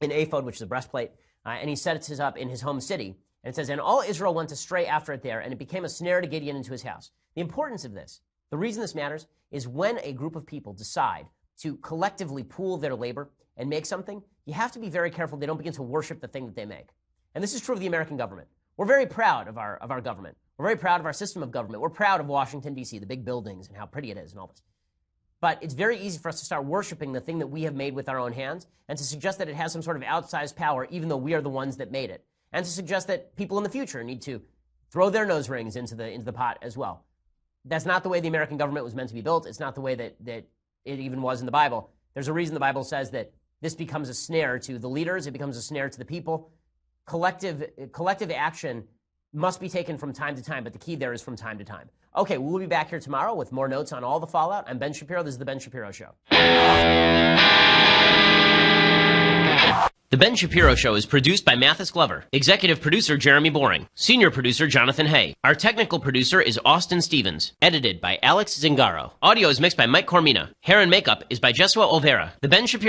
Speaker 1: an ephod, which is a breastplate, and he sets it up in his home city. And it says, "And all Israel went astray after it there, and it became a snare to Gideon into his house." The importance of this, the reason this matters, is when a group of people decide to collectively pool their labor and make something, you have to be very careful they don't begin to worship the thing that they make. And this is true of the American government. We're very proud of our government. We're very proud of our system of government. We're proud of Washington, D.C., the big buildings and how pretty it is and all this. But it's very easy for us to start worshiping the thing that we have made with our own hands and to suggest that it has some sort of outsized power, even though we are the ones that made it. And to suggest that people in the future need to throw their nose rings into the pot as well. That's not the way the American government was meant to be built. It's not the way that it even was in the Bible. There's a reason the Bible says that this becomes a snare to the leaders. It becomes a snare to the people. Collective action must be taken from time to time, but the key there is from time to time. Okay, we'll be back here tomorrow with more notes on all the fallout. I'm Ben Shapiro. This is The Ben Shapiro Show. The Ben Shapiro Show is produced by Mathis Glover, executive producer Jeremy Boring, senior producer Jonathan Hay. Our technical producer is Austin Stevens, edited by Alex Zingaro. Audio is mixed by Mike Cormina. Hair and makeup is by Jesua Olvera. The Ben Shapiro